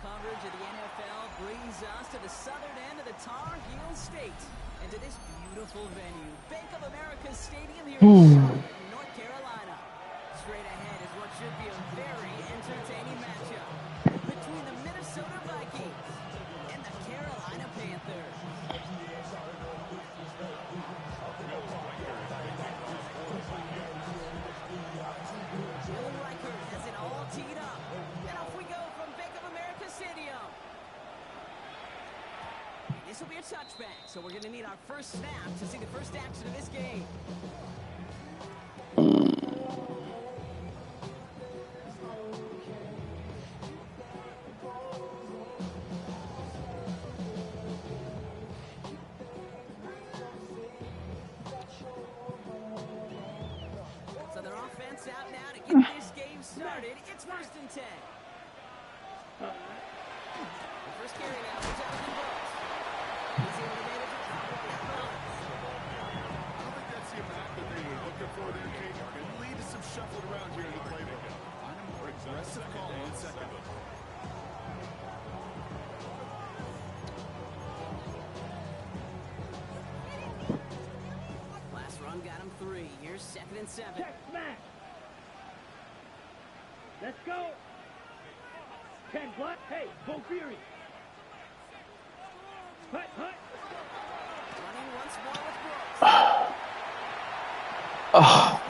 coverage of the NFL brings us to the southern end of the Tar Heel State and to this beautiful venue, Bank of America Stadium here in Charlotte, North Carolina. Straight ahead is what should be a very entertaining matchup between the Minnesota Vikings and the Carolina Panthers. Has it all teed up, and off we go from Bank of America Stadium. This will be a touchback, so we're going to need our first snap to see the first action of this game. So their offense out now to get this game started. It's 1st and 10. The first carry now for Jonathan Brooks. He's able to manage a couple of that run. I don't think that's the amount that they were looking for there, Kate. It will lead to some shuffled around here in the playbook. On a more aggressive call on second. Last run got him 3. Here's 2nd and 7. Check smash. Let's go. 10 block. Hey, go Fury. Hut. Running once more with Brooks. Oh.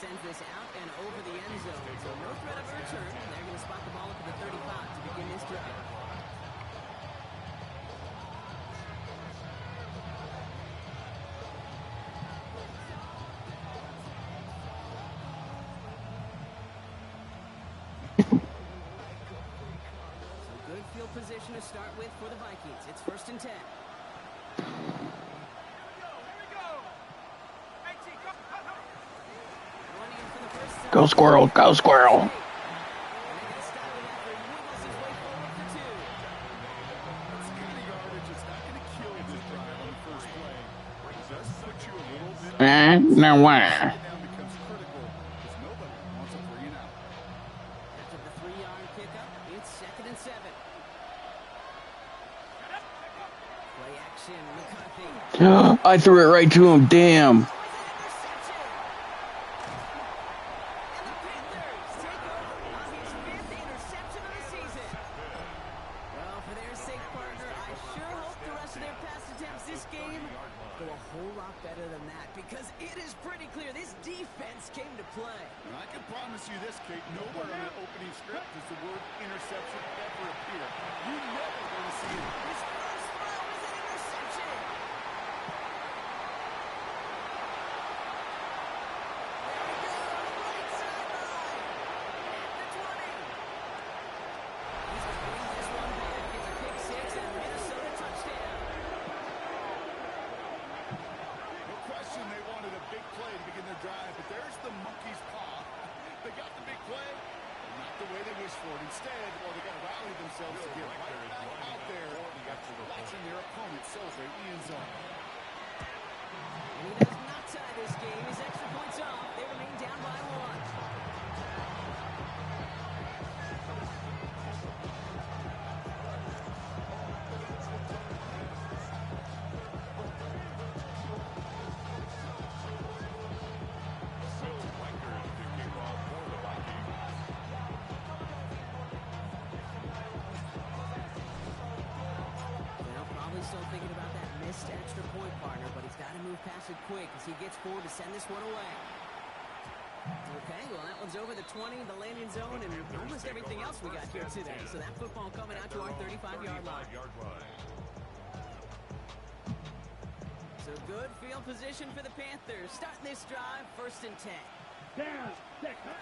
Sends this out and over the end zone. So no threat of a return. They're going to spot the ball up at the 35 to begin this drive. So good field position to start with for the Vikings. It's 1st and 10. Go Squirrel, go Squirrel. No way. After the 3-yard pickup, it's 2nd and 7. Play action, McCarthy. I threw it right to him, damn. Instead, well, they got to rally themselves to get right back out there, watching their opponent celebrate the end zone. And he does not tie this game. His extra points off. They remain down by 1. Still thinking about that missed extra point, partner, but he's got to move move past it quick as he gets forward to send this one away. Okay, well, that one's over the 20, the landing zone, and almost everything else we got here today. So that football coming out to our 35-yard line. So good field position for the Panthers. Starting this drive, 1st and 10. Down, second.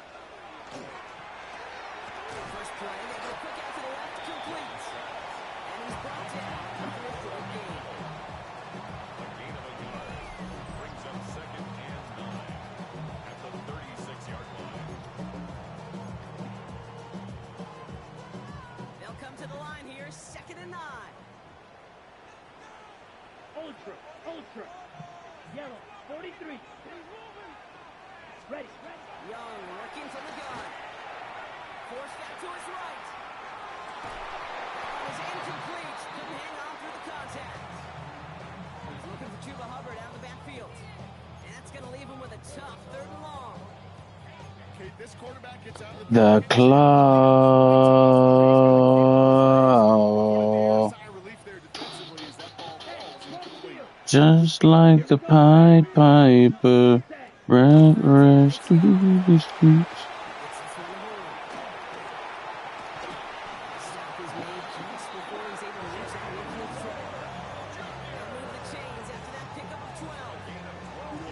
First play, they go quick out to the left, complete. And he's brought down for a third gain. A gain of 11 brings up 2nd and 9 at the 36-yard line. They'll come to the line here, 2nd and 9. Ultra. Yellow, 43. Ready. Young working from the gun. Forced out to his right. That one is incomplete. Couldn't hang on through the contact. He's looking for Chuba Hubbard out of the backfield. And that's going to leave him with a tough 3rd and long. Okay, this quarterback gets out of The claw. sigh of relief there defensively as that ball falls incomplete. Just like the Pied Piper. Rest through the streets. Gets this one home. Stop is made just before he's able to reach that midfield throw. They'll move the chains after that pickup of 12. You know,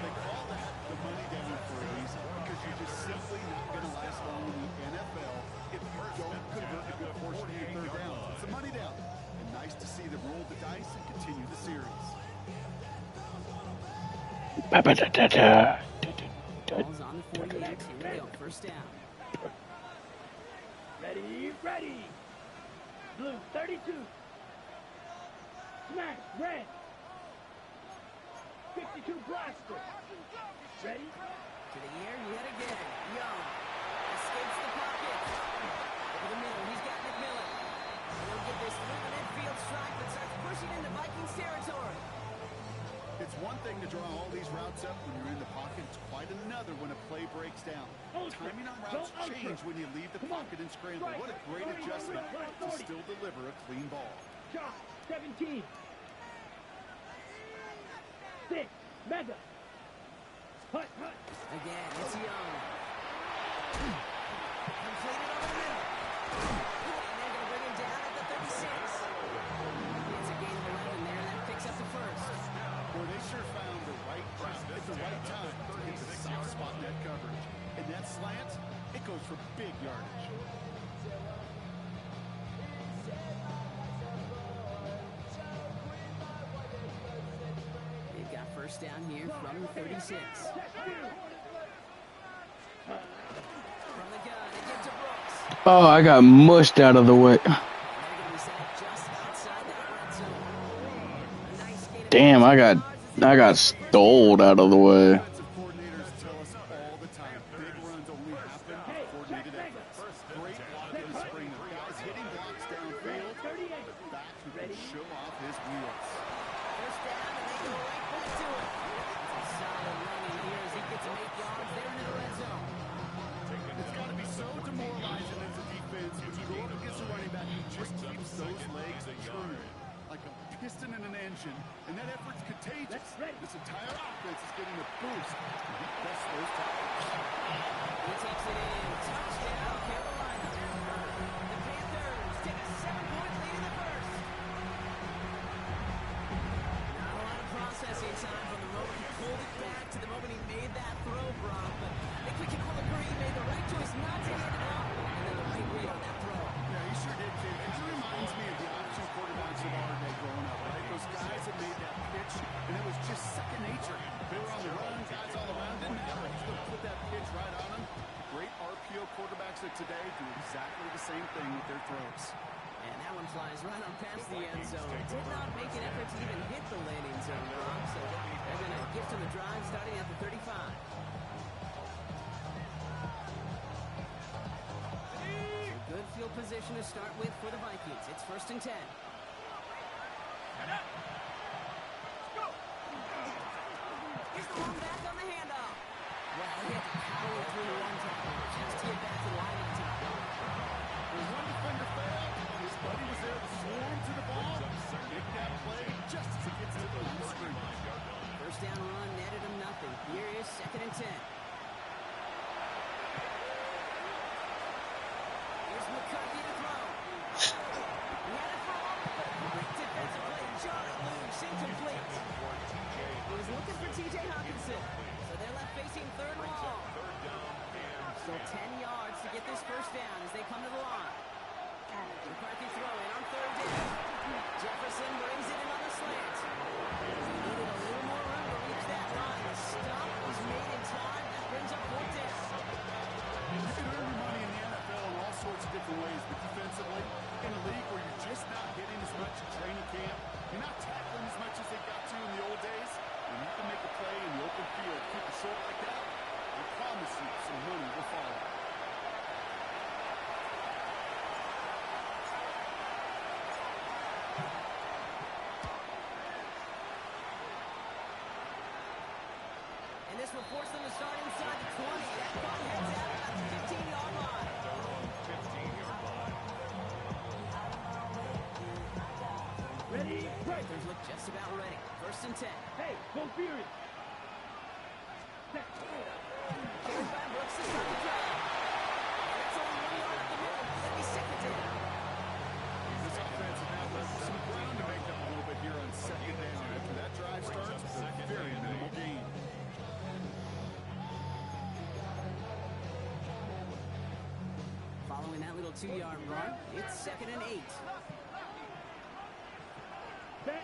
they call that the money down for a reason because you're just simply not going to last long in the NFL if you don't convert a good portion of your 3rd down. It's the money down. And nice to see them roll the dice and continue the series. Ba-ba-da-da-da. Ball's on the 48. Here we go. 1st down. Ready. Blue, 32. Smash, red. 52 blaster. Ready? To the air yet again. Young escapes the pocket. Over the middle, he's got McMillan. He'll get this through the midfield strike, but starts pushing into Vikings territory. It's one thing to draw all these routes up when you're in the pocket. It's quite another when a play breaks down. Timing on routes change when you leave the pocket and scramble. What a great adjustment to still deliver a clean ball. Shot, 17. 6, mega. Hut. Again, it's Young. Completed over the middle. And they're going to bring him down at the 36. It's a gain of 11 there. That picks up the 1st. Boy, they sure found the right route at the right time to hit the soft spot in that coverage. And that slant, it goes for big yardage. They've got 1st down here from the 36. From the gun, it gives to Brooks. Oh, I got mushed out of the way. They're going to be set up just outside that red zone. A nice gain of Damn, I got stoled out of the way. Defensive coordinators tell us all the time, big runs only happen with coordinated efforts. Great blocking and spring. Guys hitting blocks downfield. The back who can show off his wheels. 1st down, and they go right back to it. It's a solid running here as he gets 8 yards there into the red zone. It's got to be so demoralizing as a defense when you go up against a running back who just keeps those legs turning like a piston in an engine, and that effort's contagious. This entire offense is getting a boost. He busts those tackles. He takes it in. Touchdown, Carolina. The Panthers take a 7-point lead in the 1st. Not a lot of processing time from the moment he pulled it back to the moment he made that throw, Brock. But I think we can all agree he made the right choice not to hand it off. And then the right read on that throw. Yeah, he sure did, kid. It reminds me of the option quarterbacks of our day growing up, right? Those guys that made that pitch, and it was just second nature. They were on the run, guys all around them. He's going to put that pitch right on them. Great RPO quarterbacks of today do exactly the same thing with their throws. And that one flies right on past the end zone. Did not make an effort to even hit the landing zone, Brock. So they're going to gift him the drive starting at the 35. Good field position to start with for the Vikings. It's 1st and 10. He's thrown back on the handoff. Well, he had to power through one tackle just to get back to the line on top. When one defender failed, his buddy was there to swarm to the ball. Make that play just as it gets to the line of scrimmage. 1st down run down as they come to the line. McCarthy throwing on third down. Jefferson brings it in on the slant. He needed a little more room to reach that line. The stop was made in time. That brings up fourth down. You can earn your money in the NFL in all sorts of different ways, but defensively, in a league where you're just not hitting as much in training camp, you're not tackling as much as they got to in the old days, and you can make a play in the open field, keep it short like that, I promise you some money will follow. And this will force them to start inside the 20. That ball heads out about the 15-yard line. Ready? Panthers look just about ready. First and 10. Hey, go Fury. Carried by Brooks to start the drive. And that's only 1 yard up the middle. That'll be second down. This offense now has some ground to make up a little bit here on second down. After that drive starts, it's a very minimal gain. Following that little 2-yard run, it's second and 8. Set.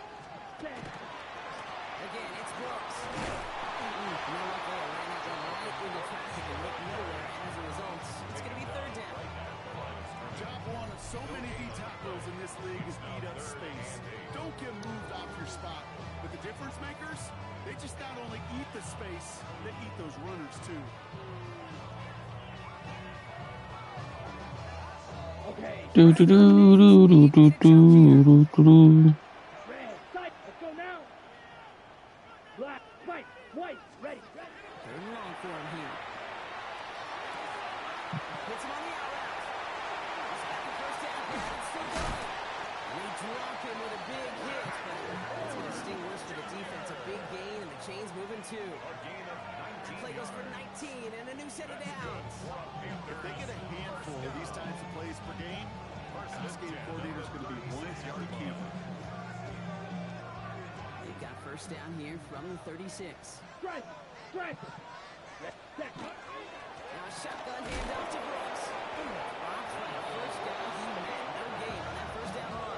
Again, it's Brooks. No luck there. Ran that one right into traffic and went nowhere. And as a result, it's going to be third down. Job one of so many D tackles in this league is eat up space. Don't get moved off your spot. But the difference makers, they just not only eat the space, they eat those runners too. Okay. Do do do do do do do do do. Red. Sight. Let's go now. Black. White. White. Ready. Third and long for him here. Puts him on the out route. He's got the first down. It's still going. They drop him with a big hit, but it's going to sting worse for the defense. A big gain, and the chain's moving too. That play goes for 19 and a new set of downs. If they get a handful of these types of plays per game, this game coordinator's going to be one happy camper. They've got first down here from the 36. Strike. Set. Now a shotgun handoff to Brooks. Drops by a first down. He met no gain on that first down run.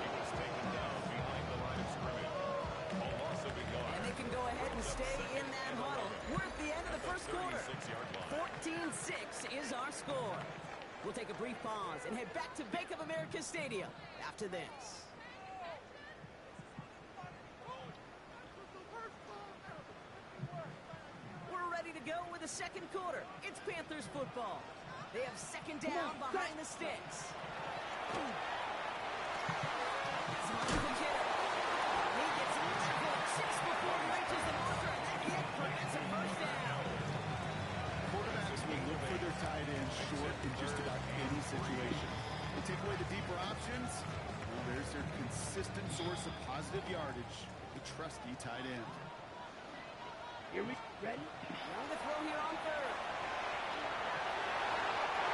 And they can go ahead and stay in that huddle. We're at the end of the first quarter. 14-6 is our score. We'll take a brief pause and head back to Bank of America Stadium after this. We're ready to go with the second quarter. It's Panthers football. They have second down behind the sticks. It's Michael Kittle. He gets tackled just before he reaches the marker, and that hit prevents a first down. Quarterbacks will look for their tight ends short in just about any situation. They take away the deeper options. Well, there's their consistent source of positive yardage, the trusty tight end. Here we ready. Now the throw here on third.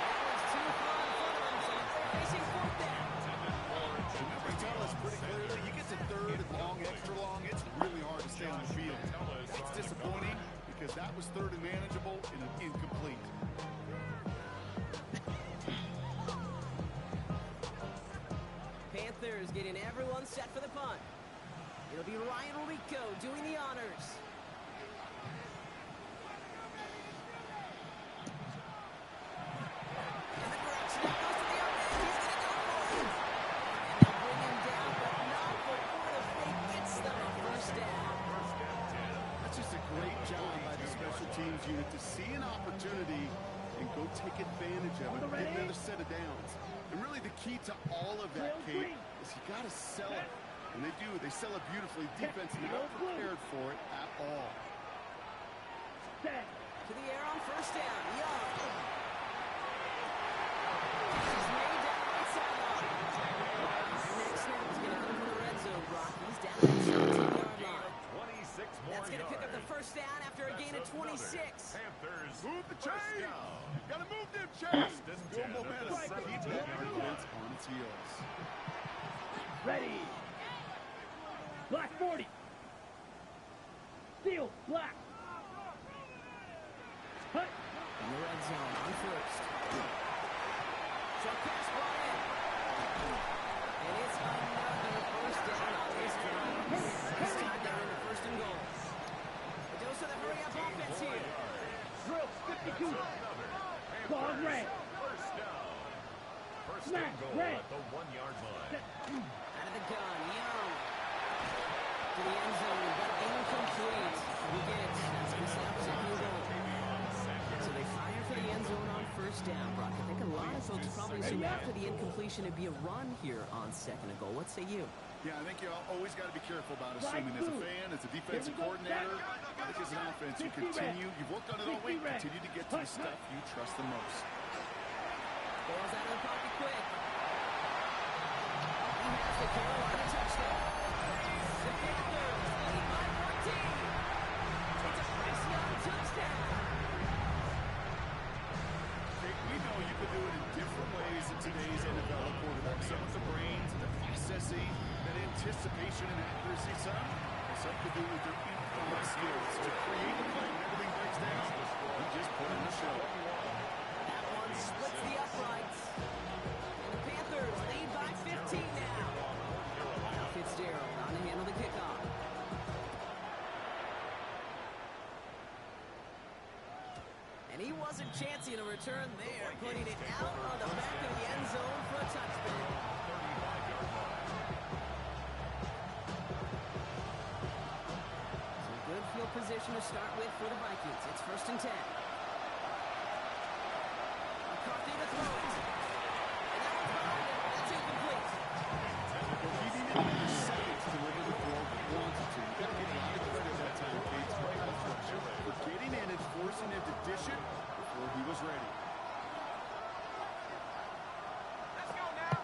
That was too far in front of him, so they're facing fourth down. The numbers tell us pretty clearly, you get to third and long, extra long, it's really hard to stay on the field. That's disappointing because that was third and manageable and an incomplete. Panthers getting everyone set for the punt. It'll be Ryan Rico doing the honors. And the direct snap goes to the other end. He's going to go for it. And they'll bring him down, but not before the fake gets them a first down. That's just a great job by the special teams unit to see an opportunity and go take advantage of it and get another set of downs. And really the key to all of that, Kate, is you got to sell it. And they do. They sell it beautifully. Defense is not prepared for it at all. Set. To the air on first down. Young. He's made down the right sideline. Next snap is going to come from the red zone, Brock. He's down at the 17-yard line. That's going to pick up the first down after a gain of 26. Move the chain! Got to move them chains! Good momentum. Keep that defense on its heels. Ready. Black 40. Steel. Black. Hut. In the red zone on first. Short pass brought in. And it's another first down on this drive. This time they're in the first and goal. The dose of the hurry-up offense here. Drill 52. Ball red. Smash red. At the 1-yard line. Out of the gun, Young. To the end zone, but incomplete. Who gets? That's going to set up second and goal. So they fire for the end zone on first down, Brock. I think a lot of folks probably assume after the incompletion it'd be a run here on second and goal. What say you? Yeah, I think you always got to be careful about assuming. As a fan, as a defensive coordinator, I think as an offense, you continue. You've worked on it all week. Continue to get to the stuff you trust the most. Ball's out of the pocket quick. He has the Carolina touchdown. The Panthers lead by 14. It's a press young touchdown. We know you can do it in different ways in today's NFL quarterback. Some with the brains, the processing, that anticipation and accuracy. Some could do with their in-flight skills to create the play when everything breaks down. You just put in the show. That one splits the uprights. And the Panthers lead by 15 now. Now Fitzgerald on to handle the kickoff. And he wasn't chancing a return there, putting it out on the back of the end zone for a touchdown. So a good field position to start with for the Vikings. It's 1st and 10. McCarthy to throw it. And that one's behind him. That's incomplete. Well, he didn't even have the seconds to deliver the throw he wanted to. You got to give a lot of credit that time, Kate, for getting in and forcing him to dish it before he was ready. Let's go now.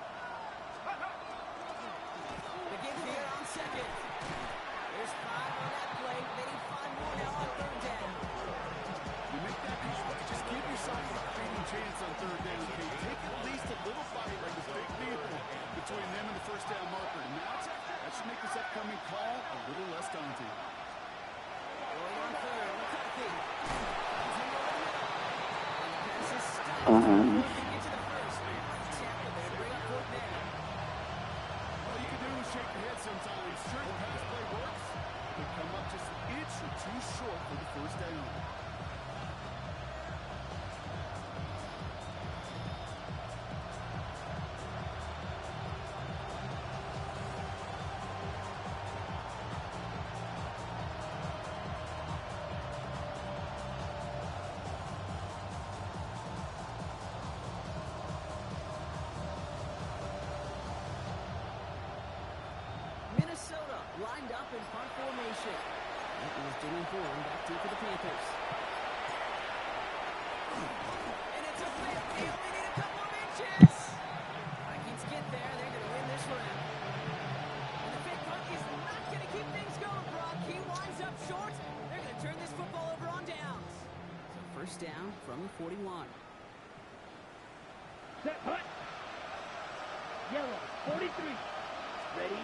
The give here on second. There's 5 on that play. They need 5 more now on third down. You make that call, just give yourself a fighting chance on third down, Kate. Take at least a little fight like this big deal between them and the first down marker. Now, that should make this upcoming call a little less daunting. Going on third, McCarthy. Pass is stopped. Get to the first. Tackle there, bring up fourth down. All you can do is shake your head sometimes. Sure, the pass play works, but come up just an inch or two short for the first down. Minnesota lined up in punt formation. That was Jimmy Horn back deep for the Panthers. And it's a flip. They only need a couple of inches. Vikings get there. They're going to win this round. And the fake punt is not going to keep things going, Brock. He winds up short. They're going to turn this football over on downs. So first down from the 41. Set punt. Yellow 43. Ready?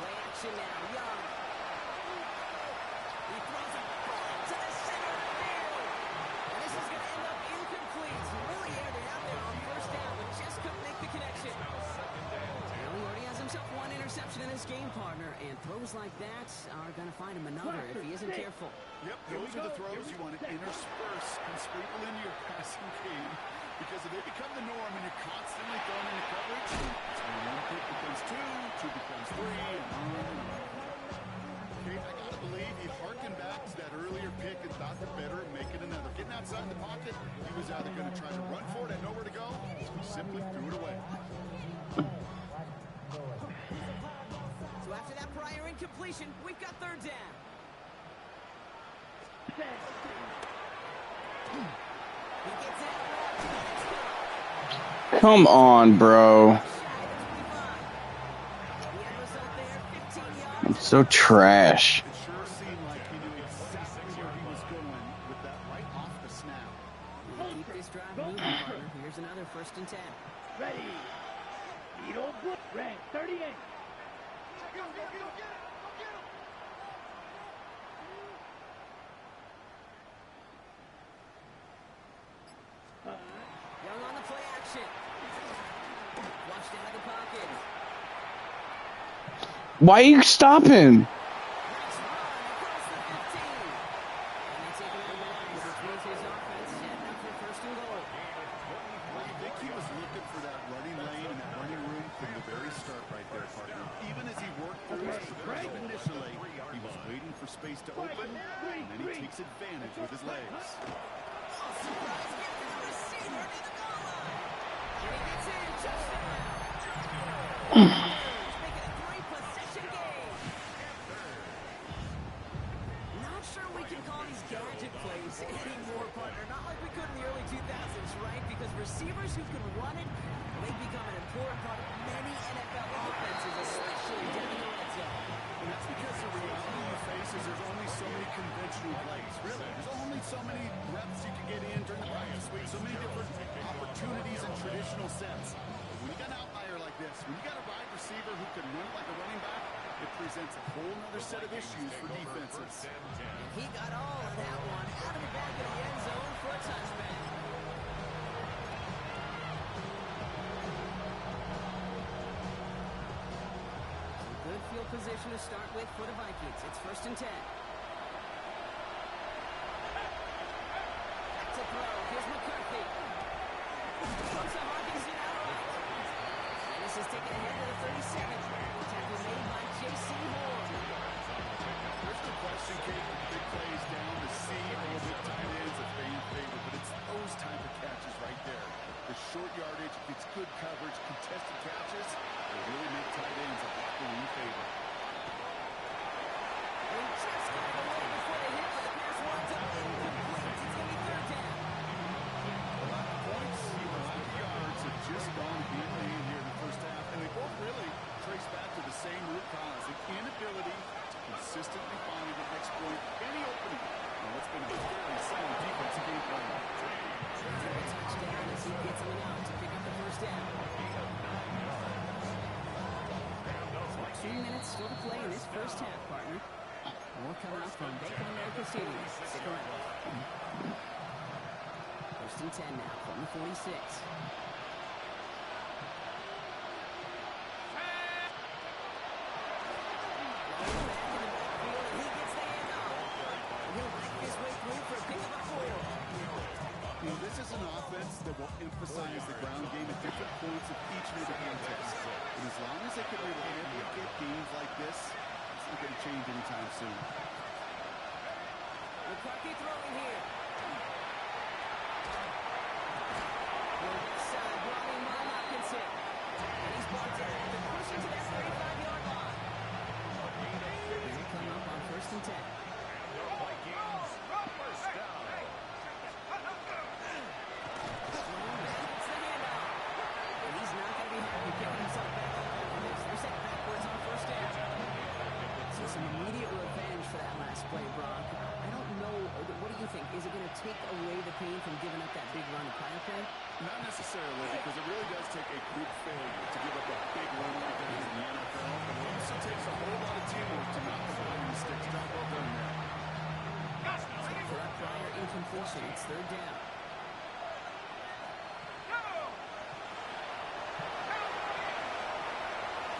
Play action now. Young. He throws a bullet to the center of the field. And this is going to end up incomplete. He really aired it out there on first down, but just couldn't make the connection. Well, he already has himself one interception in his game, partner, and throws like that are going to find him another if he isn't careful. Yep, those are the throws you want to intersperse and sprinkle into your passing game. Because if they become the norm and you're constantly thrown into coverage, it's when one pick becomes two becomes three, and on. Okay, I gotta believe he harkened back to that earlier pick and thought the better of making another. Getting outside the pocket, he was either going to try to run for it and nowhere to go, so he simply threw it away. So after that prior incompletion, we've got third down. Set. He gets out. Come on, bro. I'm so trash. It sure seemed like he knew exactly where he was going with that right off the snap. Keep this drive moving, partner. Here's another 1st and 10. Ready? Beetle Book. Red 38. Young on the play action. Pushed out of the pocket. Why are you stopping? Nice run across the 15. And they take it over the lines, which means his offense setting up for first and goal. Well, you think he was looking for that running lane and that running room from the very start right there, partner. Even as he worked through his progression initially, he was waiting for space to open, and then he takes advantage with his legs. Oh, surprise gift to the receiver near the goal line. And he gets in, touchdown. Making a 3-possession game. Not sure we can call these gadget plays anymore, partner. Not like we could in the early 2000s, right? Because receivers who can run it, they become an important part of many NFL offenses, especially down in the red zone. And that's because the reality you face is there's only so many conventional plays. Really, there's only so many reps you can get in during the practice week, so many different opportunities in traditional sense. But when you got an outlier like this, when you got a wide receiver who can run it like a running back, it presents a whole other set of issues for defenses. And he got all of that one out of the back of the end zone for a touchback. Good field position to start with for the Vikings. It's 1st and 10. Back to throw. Here's McCarthy. Looks to Hawkinson out right. And this is taken ahead to the 37. Tackle made by J.C. Horn. There's no question, Kate, big plays down the seam, a little bit tight ends, a fan favorite, but it's those type of catches right there. The short yardage, it's good coverage, contested catches, they really make tight ends a Hawkinson favorite. They just got it away before they hit, but the pass winds up incomplete. It's going to be 3rd down. A lot of points, a lot of yards have just gone hand in hand here in the first half, and they both really trace back to the same root cause, the inability to consistently find the next point, any opening. And what's been a fairly sound defensive game plan. Touchdown as he gets him out to pick up the 1st down. 2 minutes still to play in this first half, partner. More coming up from Bank of America Stadium. Stick around. 1st and 10 now from the 46. This is an offense that will emphasize the ground game at different points of each and every contest. And as long as they can replicate games like this, it's not going to change anytime soon. McCarthy throwing here. Side brought in by Hawkinson. And he's brought down after pushing to that 35-yard line. And they come up on 1st and 10. Vikings, first down. He's not going to be happy picking himself back up on this. They're set backwards on 1st down. So some immediate revenge for that last play, Brock. I don't know. What do you think? Is it going to take away the pain from giving up that big run of Kyle play? Not necessarily, because it really does take a group failure to give up a big run like that in the NFL. But it also takes a whole lot of teamwork to not fall in mistakes. Not well done there. For a prior incompletion, it's 3rd down.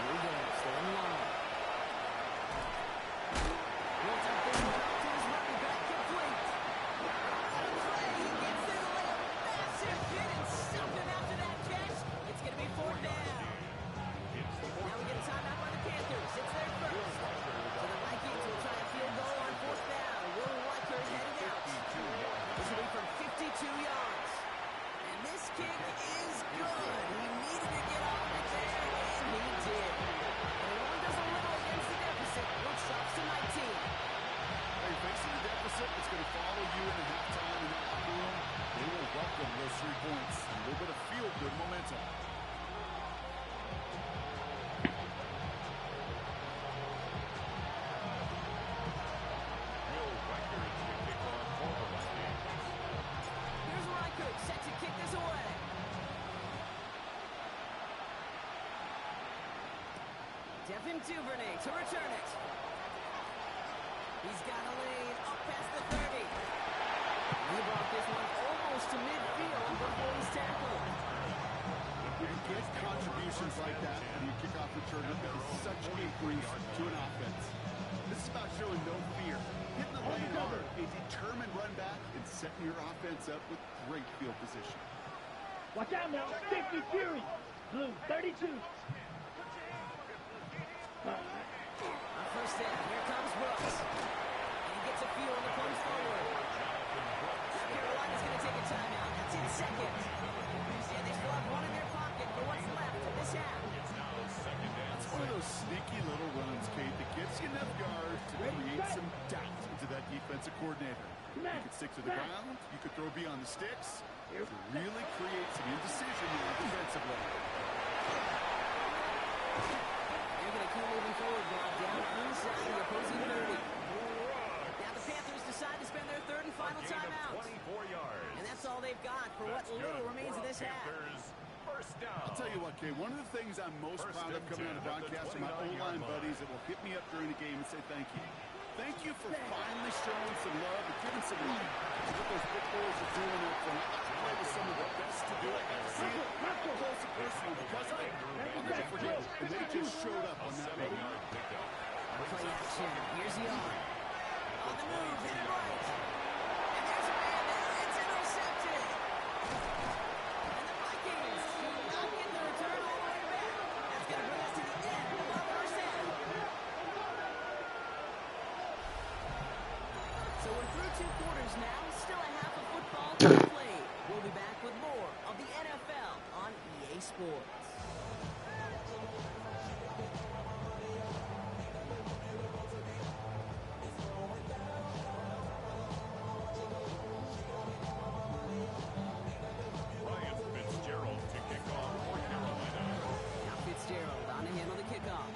Here he goes, they're in line. Wants a big drop to his running back, complete. He gets there to lay a massive hit and something after that catch. It's going to be 4th down. Now we get a timeout by the Panthers. It's their first. So the Vikings will try a field goal on 4th down. Will Riker headed out. This will be from 52 yards. And this kick is good. He needed to get off it there, and he did. And one does a little against the deficit, which drops to 19. Hey, facing the deficit, it's going to follow you into halftime in that locker room. They will welcome those 3 points. A little bit of feel-good momentum. Here's Riker, set to kick this away. Devin Duvernay to return it. He's got a lane up past the 30. He brought this one almost to midfield before he's tackled. When you get contributions like that when you kick off return, it is such a boost to an offense. This is about showing no fear, hitting the lane hard, a determined run back, and setting your offense up with great field position. Watch out now. Safety Fury. Blue 32. On first down, here comes Brooks. And he gets a feel on the plunge forward. Now Carolina's going to take a timeout. That's in seconds. And they still have one in their pocket for what's left of this half. It's one of those sneaky little runs, Kate, that gets you enough yards to create some doubt into that defensive coordinator. You could stick to the ground. You could throw beyond the sticks. To really create some indecision defensively. They're going to keep moving forward, Bob, down inside the opposing 30. Now the Panthers decide to spend their third and final timeout. 24 yards. And that's all they've got for what little remains of this half. First down. I'll tell you what, Kay, one of the things I'm most proud of coming out of broadcast are my O-line buddies that will hit me up during the game and say thank you. Thank you for finally showing some love and giving some love to what those big boys are doing up front. I play with some of the best to do it. See it up close and personal because of it. I'll never forget it. And they just showed up on that road. Play action. Here's the arm. On the move, hit it right. And there's a man there. It's intercepted. And the Vikings do not get the return all the way back. That's going to bring us to the end of our first half. So we're through 2 quarters now. Still a half of football to be played. We'll be back with more of the NFL on EA Sports. Ryan Fitzgerald to kick off for Carolina. Now Fitzgerald on to handle the kickoff.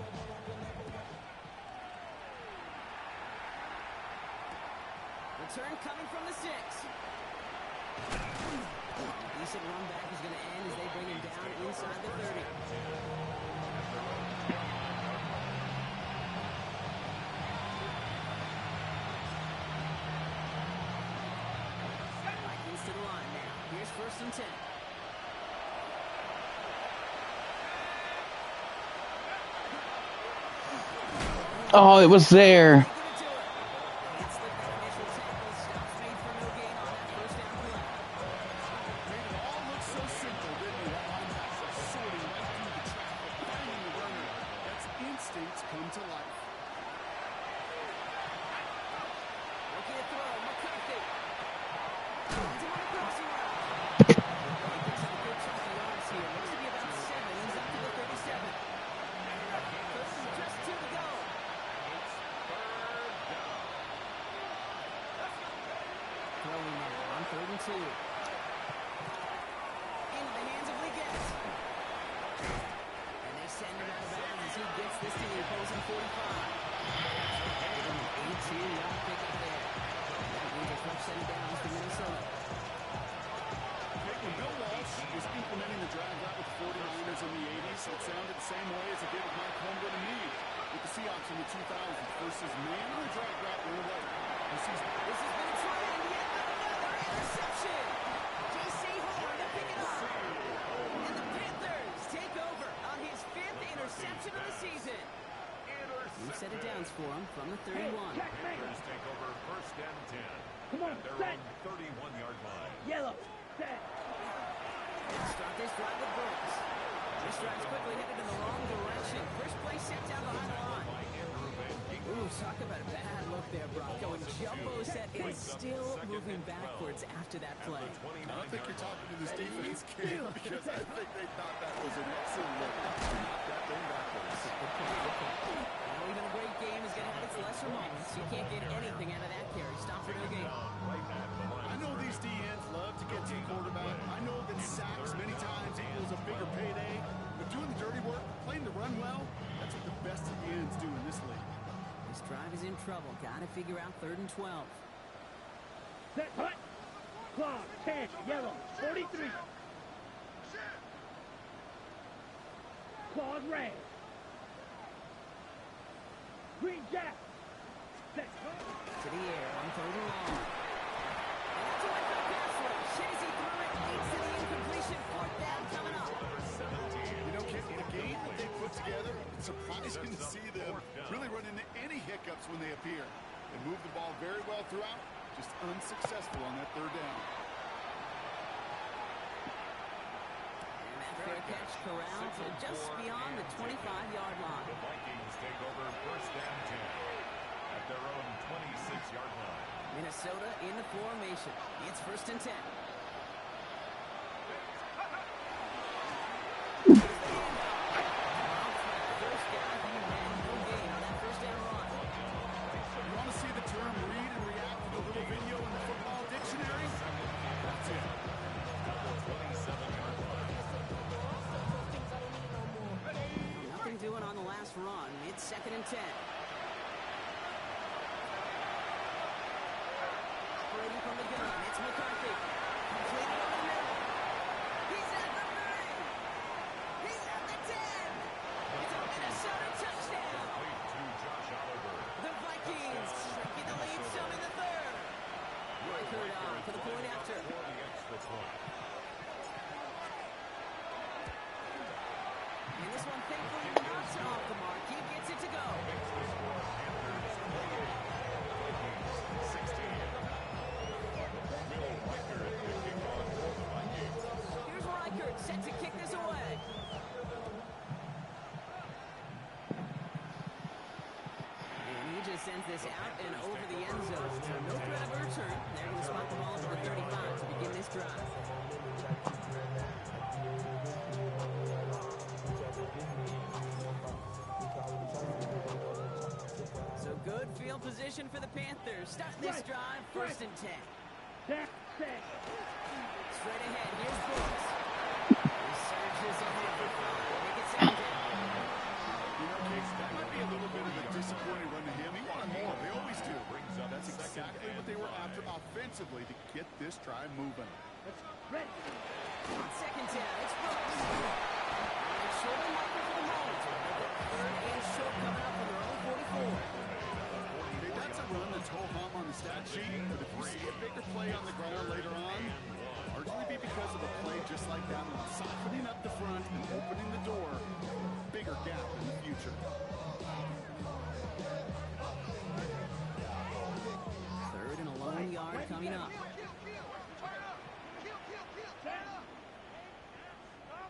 Return coming from the 6. Decent run back is going to end as they bring him down inside the 30. Vikings to the line now. Here's first and 10. Oh, it was there. Come to life. Looking to throw, McCarthy. Finds him on a crossing route. He picks up a good chunk of yards here. Looks to be about 7. He's up to the 37. First and just 2 to go. Throwing now on 3rd and 2. Into the hands of Leggett. And they send him out of bounds as he gets this to the opposing 45. 18-yard pickup there. That means a first set of downs for Minnesota. When Bill Walsh was implementing the drag route with the 49ers in the 80s, it sounded the same way as it did with Mike Holmgren and me with the Seahawks in the 2000s. Versus man on the drag route went away. This has been a trend, yet another interception. J.C. Horn to pick it up. And the Panthers take over on his 5th interception of the season. New set of downs for him from the 31. Panthers take over first and 10. Come on, At their set. own 31-yard line. Yellow. Set. Start this drive with Brooks. This drive's quickly headed in the wrong direction. First play set down behind the line. Ooh, talk about a bad look there, Brock. Going jumbo set and still moving backwards after that play. I don't think you're talking to this defense, Kid, because I think they thought that was an excellent look to knock that thing backwards. Well, even a great game is going to have its lesser moments. You can't get anything out of that carry. Stop for no gain. I know these DNs love to get to the quarterback. I know that sacks many times equals a bigger payday. But doing the dirty work, playing the run well, that's what the best of the ends do in this league. This drive is in trouble. Got to figure out 3rd and 12. Set. Hut. Claw. 10. Yellow. 43. Claws red. Green Jack. Set. To the air on 3rd and long. And that's away from the pass rush. Shazy threw it. Leads to the incompletion. 4th down coming up. really run into any hiccups when they appear. They move the ball very well throughout, just unsuccessful on that third down. And that fair catch corralled to just beyond the 25-yard line. The Vikings take over first and 10 at their own 26-yard line. Minnesota in the formation. It's first and 10. First down, he ran no gain on that first down run. You want to see the term read and react with a little video in the football dictionary? That's it. At the 27-yard line. Nothing doing on the last run. It's second and 10. Operating from the gun. It's McCarthy. Completed over the middle. He's at the 9. He's at the 10. It's a Minnesota touchdown. Complete to Josh Oliver. The Vikings shrinking the lead some in the third. Reichert on for the point after. For the extra point. And this one thankfully not off the mark. He gets it to go. Makes the score Panthers 28, Vikings 16. Will Reichert kicking on for the Vikings. Here's Reichert set to kick this away. And he just sends this out and over the end zone. So no threat of a return. They're going to spot the ball to the 35 to begin this drive. So good field position for the Panthers. Starting this drive, first and 10. Set. Straight ahead, here's Brooks. He surges ahead for 5. Make it second down. You know, Case, that might be a little bit of a disappointing run to him. He wanted more. They always do. Brings up That's second exactly what and they were 5. after offensively to get this drive moving. Ready. On second down, it's Brooks. And short and Michael for the moment. Third and short coming up from their own 44. Okay, that's a run that's ho-hum on the stat sheet, but if you see a bigger play on the ground later on, largely be because of a play just like that one, softening up the front and opening the door, bigger gap in the future. Third and a lone yard coming up.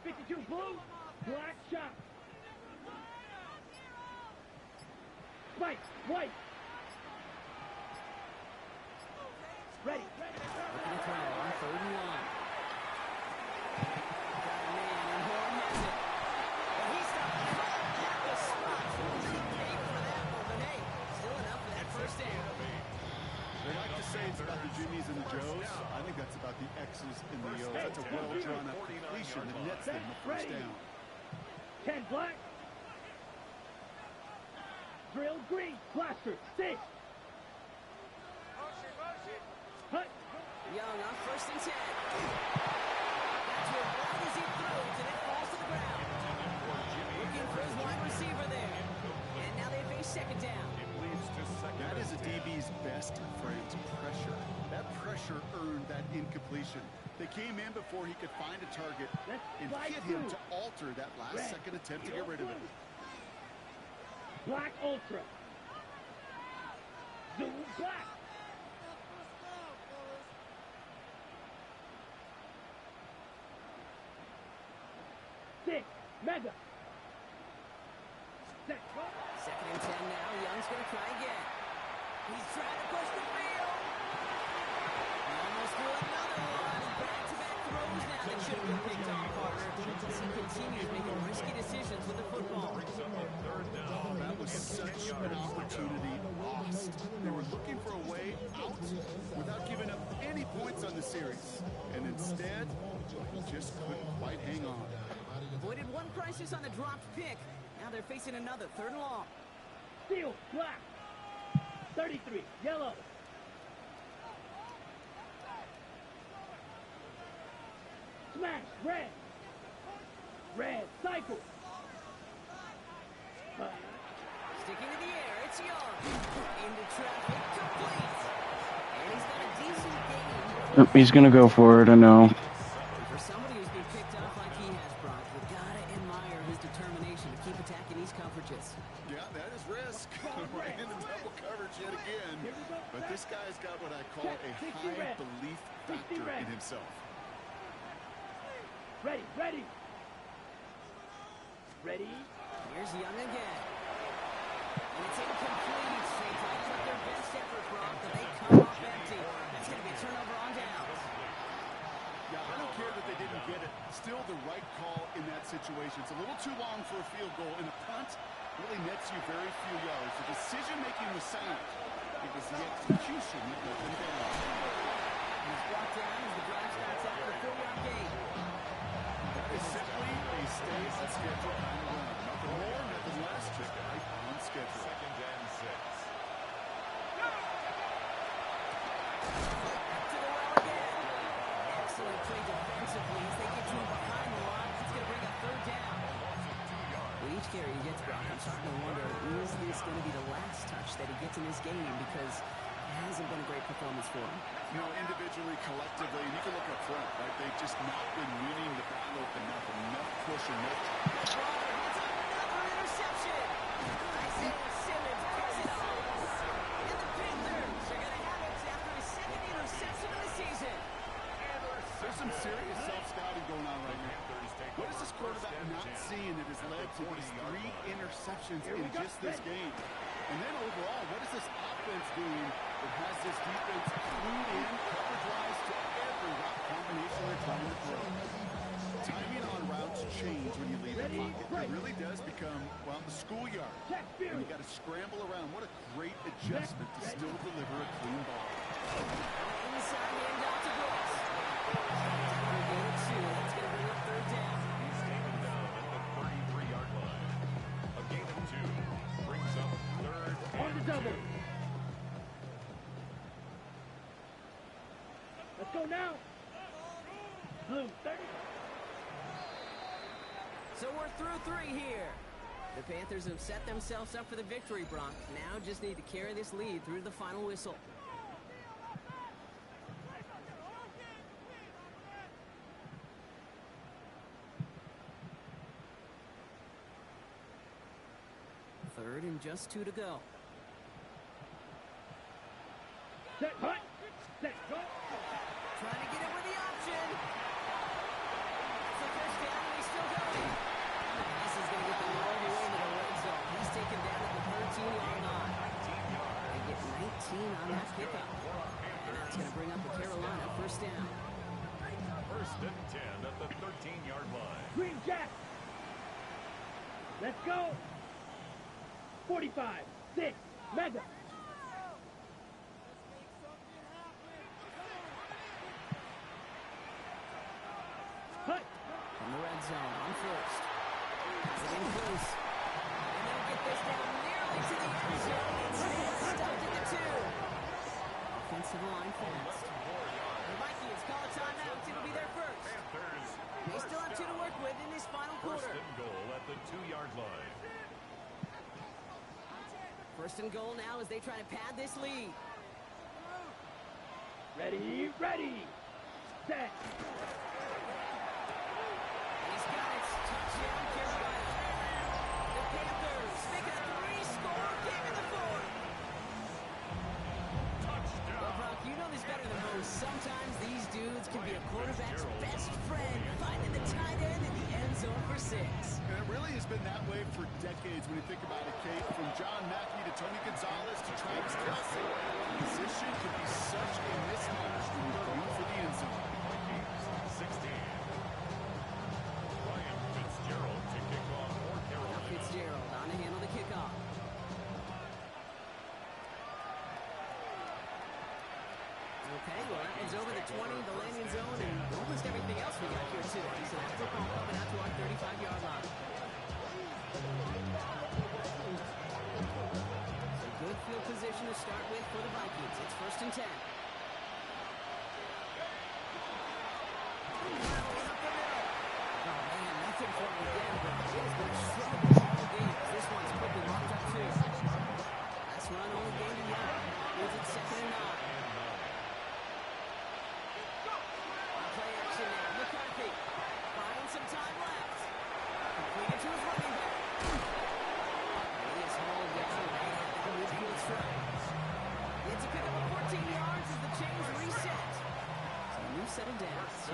52 blue, black shot. Spike, white. Ready. Looking to throw on third and long. Got a man, and Horn has it. But he's got the spot. He paid for that one, but hey, still enough for that first down. They like to say it's about the Jimmies and the Joes. I think that's about the X's and the O's. That's a well-drawn-up completion that nets them the first down. 10 black. Drill green, blaster, 6. Hut. Young on first and 10. That's where wide as he throws, and it falls to the ground. Looking for his wide receiver there. And now they face second down. It leads to second. That is a DB's best friend, pressure. That pressure earned that incompletion. They came in before he could find a target and hit him to alter that last-second attempt to get rid of it. Black ultra. Zoom black. Six, mega. Set. Second and 10 now. Young's going to try again. He's trying to push the field. He almost threw another one. Back-to-back throws now that should have been picked off, partner. As he continues making risky decisions with the football. Brings up a third down. That was such an opportunity lost. They were looking for a way out without giving up any points on the series. And instead, just couldn't quite hang on. Avoided one crisis on the dropped pick. Now they're facing another third and long. Steel, black. 33, yellow. Smash, red. Red, cycle. Sticking to the air, it's Young. Into traffic, complete. And he's got a decent gain. Yep, he's gonna go for it, I know. For somebody who's been picked off like he has, Brock, you gotta admire his his determination to keep attacking these coverages. Yeah, that is risk. Right into double coverage yet again. But this guy's got what I call a high belief factor in himself. Ready, ready. Ready. Here's Young again. And it's incomplete. They try to put their best effort, Brock, but they come off empty. That's going to be a turnover on downs. Yeah, I don't care that they didn't get it. Still the right call in that situation. It's a little too long for a field goal, and a punt really nets you very few yards. The decision-making was sound. It was the execution that let them down. He's brought down as the drive starts out with a 4-yard gain. That is simply a stay on schedule kind of run. Nothing more, nothing less, just right on schedule. 2nd and 6. To the well again. Excellent play defensively as they get to him behind the line. It's going to bring up 3rd down. With each carry he gets, Brock, I'm starting to wonder, is this going to be the last touch that he gets in this game? Because it hasn't been a great performance for him. You know, individually, collectively, and you can look up front, right? They've just not been winning the battle with enough push and no. Another interception. Isaiah Simmons picks it off. And the Panthers are going to have it after his 2nd interception of the season. There's some serious self-scouting going on right now. What is this quarterback not seeing that has led to these 3 interceptions in just this game? And then overall, what is this offense doing that has this defense clued in coverage-wise to every route combination they're trying to throw? Timing on routes change when you leave the pocket. It really does become, well, the schoolyard. And you got to scramble around. What a great adjustment to still deliver a clean ball. Inside handoff to Brooks. That's going to bring up 3rd down. He's taken down at the 33-yard line. A gain of 2 brings up 3rd On the and double. 2. Let's go now. Blue, 30. So we're through 3 here. The Panthers have set themselves up for the victory, Brock. Now just need to carry this lead through the final whistle. Third and just 2 to go. Set, hut. Set, go. Trying to get it with the option. It's a 1st down, and he's still going. This is going to get them all the way into the red zone. He's taken down at the 13-yard line. They get 19 on that pickup. And that's going to bring up the Carolina 1st down. 1st and 10 at the 13-yard line. Green Jack. Let's go. 45, 6, mega. Hut. From the red zone on 1st. Pass it in close. And they'll get this down nearly to the end zone. Instead, stopped at the 2. Offensive line fast. The Vikings call a timeout. It'll be their 1st. Panthers. They still have 2 to work with in this final 1st quarter. and goal at the 2-yard line. 1st and goal now as they try to pad this lead. Ready, ready. Set. He's got it. Touchdown, Carolina. The Panthers make a 3-score game in the 4th. Well, Brock, you know this better than most. Sometimes these dudes can be a quarterback's best friend, finding the tight end in the end zone for 6. And it really has been that way for decades when you think about it, Kate. From John Mackey to Tony Gonzalez to Travis Kelce. Position can be such a mismatch when you're going for the end zone. 16. Ryan Fitzgerald to kick off for Carolina. Fitzgerald on to handle the kickoff. Okay, well, that one's over the 20, the landing zone, and almost everything else we got here, too. So that football coming out to our 35-yard line. So good field position to start with for the Vikings. It's 1st and 10.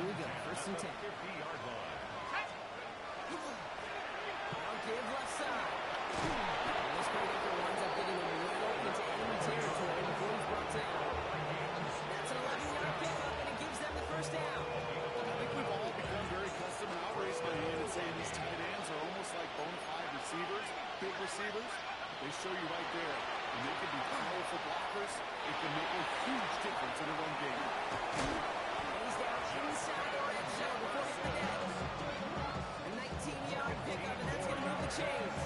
Here we go, 1st and 10. 50-yard line. Now give left side. And this playmaker winds up getting him well into enemy territory before he's brought down. That's an 11-yard pickup, and it gives them the 1st down. I think we've all become very accustomed, and I'll raise my hand and say these tight ends are almost like bona fide receivers, big receivers. They show you right there, and they can be powerful blockers. It can make a huge difference in a run game. He's down inside the red zone before hitting the net. A 19-yard pickup, and that's going to move the chains.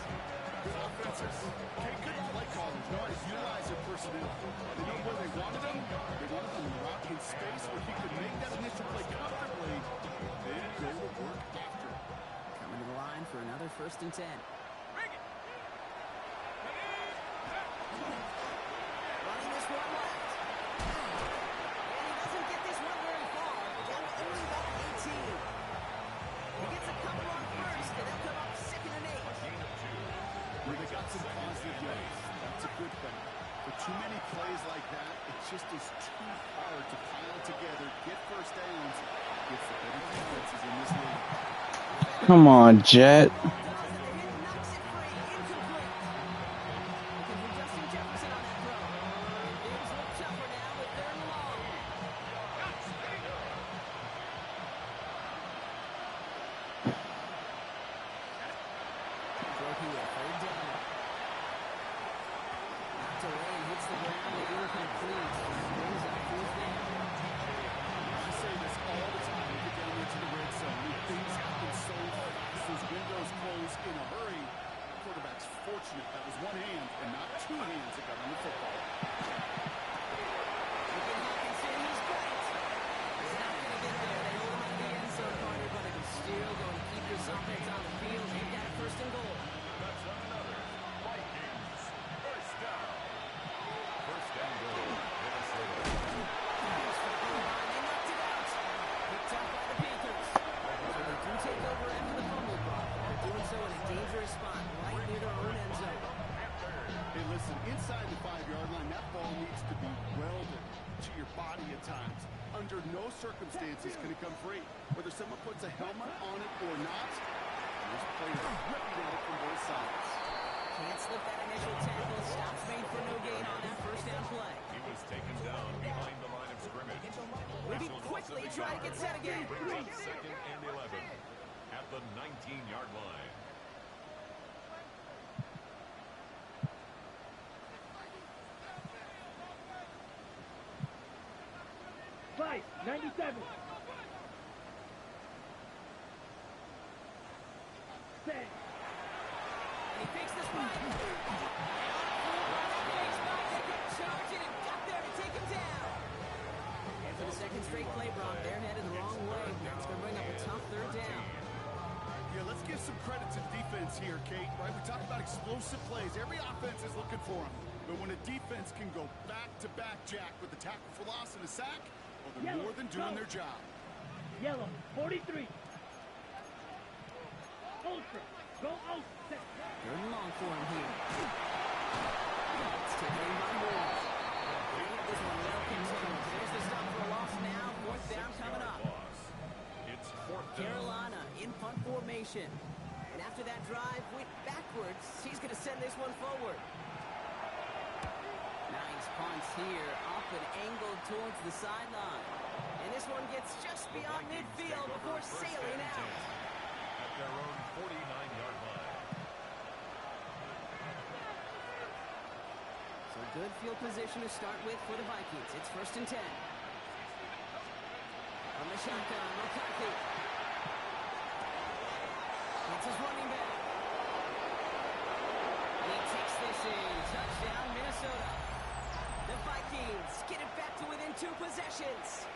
Good offenses. Good play callers know how to utilize their personnel. They know where they wanted them. They wanted them out in space where he could make that initial play comfortably, then go to work after it. Coming to the line for another 1st and 10. Running this one left. And he doesn't get this one very far. Down to only about 18. He gets a couple on 1st, and they'll come up 2nd and 8. Where they got some positive yards. That's a good thing. But too many plays like that, it just is too hard to pile together, get 1st downs against the better defenses in this league. Come on, Jet. Does it, the hit knocks it free. Incomplete. Looking for Justin Jefferson on that throw. Things look tougher now with 3rd and long. Working a 3rd down. Knocked away and hits the ground. The incomplete. Brings up 4th down. I say this all the time when we get down into the red zone. When things happen so fast, those windows close in a hurry. Quarterback's fortunate that was one hand and not 2 hands that got on the football. Looking Hawkinson, he's great. He's not going to get there. They hold him out of the end zone, partner, but it is still going to keep this offense on the field. They've got 1st and goal. That's another Vikings 1st down. 1st and goal, Minnesota. They knocked it out. Picked up by the Panthers. So they do take over after the fumble block. They're doing so in a dangerous spot, right near their own end zone. Hey, listen, inside the 5-yard line, that ball needs to be welded to your body at times. Under no circumstances can it come free. Whether someone puts a helmet on it or not, there's players ripping at it from both sides. Can't slip that initial tackle. Stops made for no gain on that 1st down play. He was taken down behind the line of scrimmage. Maybe quickly try to get set again. Brings up 2nd and 11 at the 19-yard line. Fight, 97. Set. And he fakes this one. Charging and got there to take him down. And for the 2nd straight play, Brock, they're headed the wrong way. That's going to bring up a tough 3rd down. Yeah, let's give some credit to the defense here, Kate, right? We talk about explosive plays. Every offense is looking for them. But when a defense can go back-to-back, Jack, with a tackle for loss and a sack, well, they're more than doing their job. Yellow, 43. Ultra, go out. Set. 3rd and long for him here. It's taken in by Moore. They get this one well contained. There's the stop for a loss now. 4th down coming up. It's 4th down. Carolina in punt formation. And after that drive went backwards, he's going to send this one forward. Nice punts here, up and angled towards the sideline. And this one gets just beyond midfield before sailing out. At their own 49-yard line. So good field position to start with for the Vikings. It's 1st and 10. From the shotgun, McCarthy. It's his running back. And he takes this in. Touchdown, Minnesota. The Vikings get it back to within 2 possessions.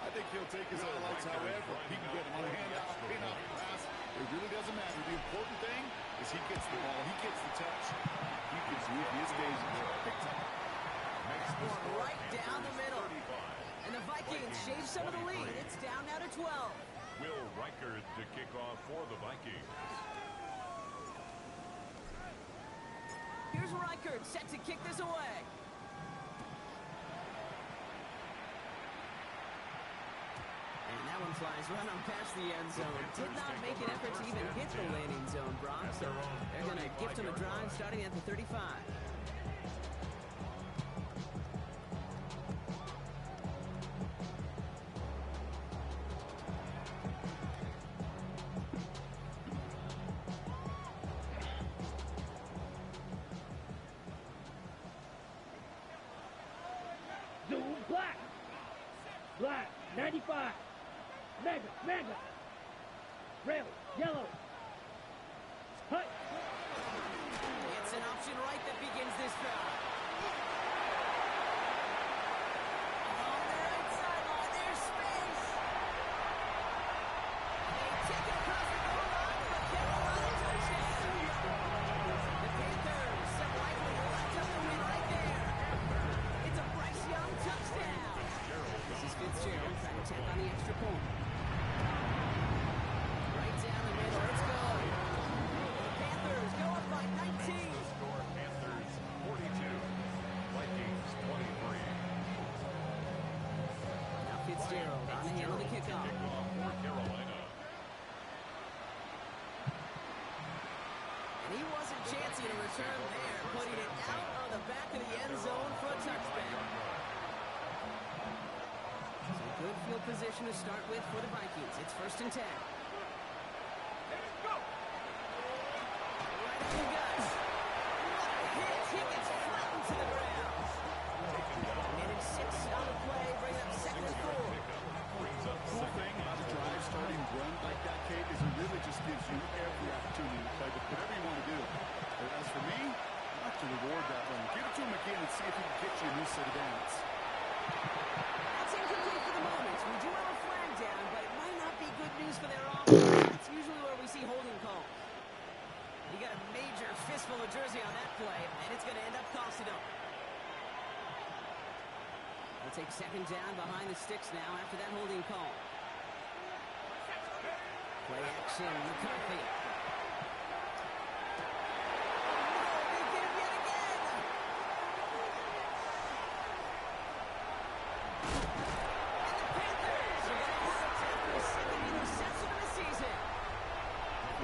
I think he'll take his highlights however. He can get him on a handoff, pin-off, pass. It really doesn't matter. The important thing is he gets the ball. He gets the touch. He gives you his days big time. One right down the middle. And the Vikings shave some of the lead. It's down now to 12. Will Reichard to kick off for the Vikings. Here's Reichard set to kick this away. flies right on past the end zone. Did not make an effort to even hit the landing zone, Brock. So they're going to gift him a drive starting at the 35. Zoom, black. Black, 95. Mega. Rail, yellow. Hut. It's an option right that begins this drive. On the right sideline, there's space. They take it across the goal line for a Carolina touchdown. The Panthers have likely left up the win right there. It's a Bryce Young touchdown. This is Fitzgerald trying to tap on the extra point. Right down the middle, let's go. The Panthers go up by 19. Score Panthers 42, Vikings 23. Now Fitzgerald on the handle to kick off. Kickoff for Carolina. And he wasn't chancing a return there, putting it out on the back of the end zone for a touchdown. So good field position to start with for the Vikings. It's 1st and 10. Right in the guts. What a hit. He gets flattened to the ground. And it's 6 on the play, bringing up 2nd and 4. Cool thing about a drive starting run like that, Kate, is it really just gives you every opportunity to play with whatever you want to do. But as for me, I like to reward that one. Give it to him again and see if he can get you a new set of downs. That's incomplete for the moment. We do have a flag down, but it might not be good news for their offense. It's usually where we see holding calls. He got a major fistful of jersey on that play, and it's going to end up costing him. We'll take 2nd down behind the sticks now after that holding call. Play action, McCarthy. They did it yet again. And the Panthers are going to have their 2nd interception of the season.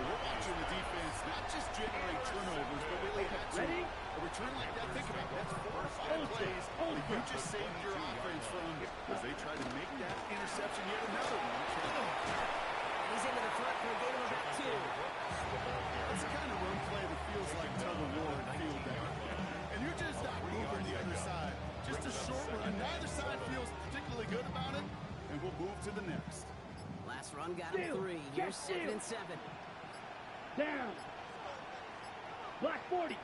We're watching the defense not just generate turnovers, but really had to. Ready? A return like that, think about it, that's 4 or 5 plays that you just saved your offense from as they try to make that interception yet another one. He's into the front for a gain of about 2. It's the kind of run play that feels like tug of war and field down. And you're just not moving the other side. Just a short run. Neither side feels particularly good about it, and we'll move to the next. Last run got him 3. Here's 2nd and 7. Down. Black 40.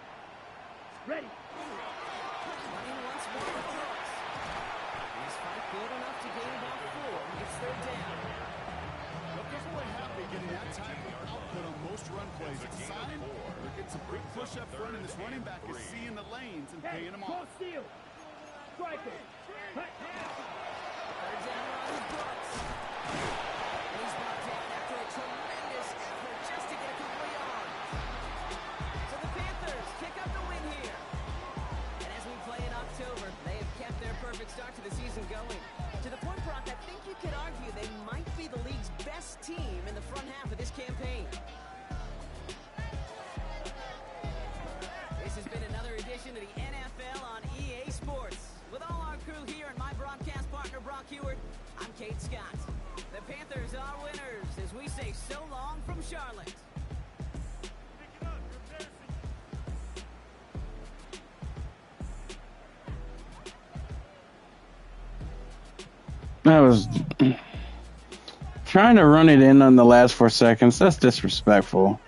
Ready. Running once more with Brooks. He's fight good enough to gain about 4. It's 3rd down. Look, doesn't really happy getting that type of output on most run plays. It's a sign they're getting some big push up front, and this running back is seeing the lanes and paying them off. Cross seal. Striker. Hut. 3rd down run with Brooks. And he's brought down after a tremendous effort just to get a couple of yards. So the Panthers pick up the win here. And as we play in October, they have kept their perfect start to the season going. To the point, Brock, I think you could argue they might be the league's best team in the front half of this campaign. This has been another edition of the NFL on EA Sports. With all our crew here and my broadcast partner, Brock Heward, I'm Kate Scott. The Panthers are winners as we say so long from Charlotte. I was trying to run it in on the last 4 seconds. That's disrespectful.